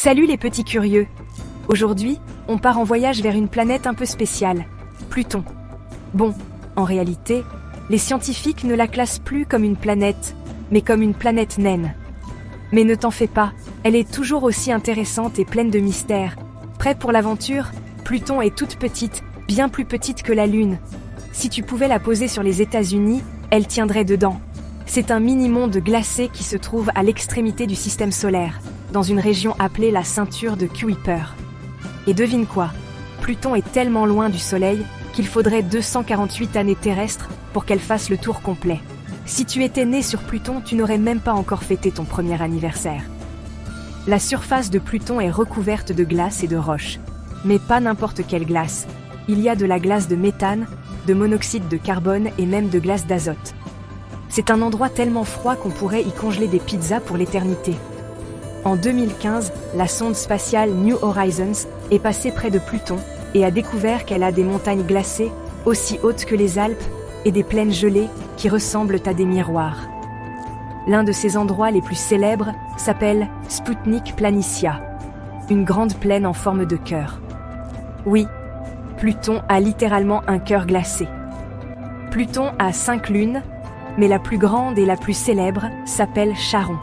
Salut les petits curieux! Aujourd'hui, on part en voyage vers une planète un peu spéciale, Pluton. Bon, en réalité, les scientifiques ne la classent plus comme une planète, mais comme une planète naine. Mais ne t'en fais pas, elle est toujours aussi intéressante et pleine de mystères. Prêt pour l'aventure? Pluton est toute petite, bien plus petite que la Lune. Si tu pouvais la poser sur les États-Unis, elle tiendrait dedans. C'est un mini-monde glacé qui se trouve à l'extrémité du système solaire, dans une région appelée la ceinture de Kuiper. Et devine quoi? Pluton est tellement loin du Soleil qu'il faudrait 248 années terrestres pour qu'elle fasse le tour complet. Si tu étais né sur Pluton, tu n'aurais même pas encore fêté ton premier anniversaire. La surface de Pluton est recouverte de glace et de roches. Mais pas n'importe quelle glace. Il y a de la glace de méthane, de monoxyde de carbone et même de glace d'azote. C'est un endroit tellement froid qu'on pourrait y congeler des pizzas pour l'éternité. En 2015, la sonde spatiale New Horizons est passée près de Pluton et a découvert qu'elle a des montagnes glacées, aussi hautes que les Alpes, et des plaines gelées qui ressemblent à des miroirs. L'un de ces endroits les plus célèbres s'appelle Sputnik Planitia, une grande plaine en forme de cœur. Oui, Pluton a littéralement un cœur glacé. Pluton a 5 lunes, mais la plus grande et la plus célèbre s'appelle Charon.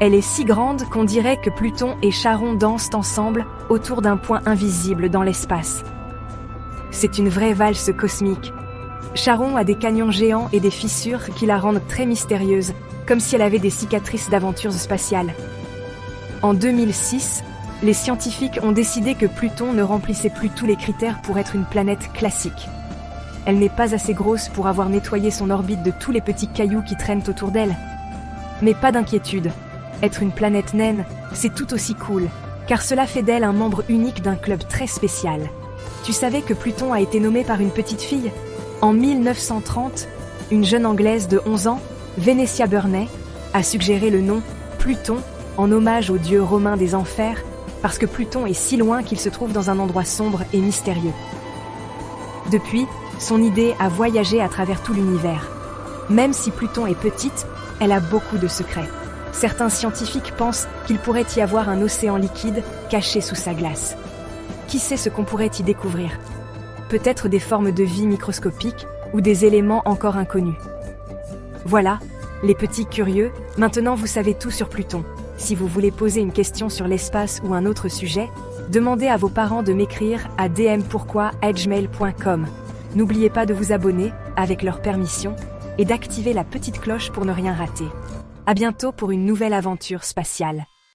Elle est si grande qu'on dirait que Pluton et Charon dansent ensemble autour d'un point invisible dans l'espace. C'est une vraie valse cosmique. Charon a des canyons géants et des fissures qui la rendent très mystérieuse, comme si elle avait des cicatrices d'aventures spatiales. En 2006, les scientifiques ont décidé que Pluton ne remplissait plus tous les critères pour être une planète classique. Elle n'est pas assez grosse pour avoir nettoyé son orbite de tous les petits cailloux qui traînent autour d'elle. Mais pas d'inquiétude, être une planète naine, c'est tout aussi cool, car cela fait d'elle un membre unique d'un club très spécial. Tu savais que Pluton a été nommé par une petite fille? En 1930, une jeune Anglaise de 11 ans, Venetia Burney, a suggéré le nom Pluton en hommage au dieu romain des enfers, parce que Pluton est si loin qu'il se trouve dans un endroit sombre et mystérieux. Depuis, son idée a voyagé à travers tout l'univers. Même si Pluton est petite, elle a beaucoup de secrets. Certains scientifiques pensent qu'il pourrait y avoir un océan liquide caché sous sa glace. Qui sait ce qu'on pourrait y découvrir? Peut-être des formes de vie microscopiques ou des éléments encore inconnus. Voilà, les petits curieux, maintenant vous savez tout sur Pluton. Si vous voulez poser une question sur l'espace ou un autre sujet, demandez à vos parents de m'écrire à dmpourquoi@gmail.com. N'oubliez pas de vous abonner, avec leur permission, et d'activer la petite cloche pour ne rien rater. À bientôt pour une nouvelle aventure spatiale.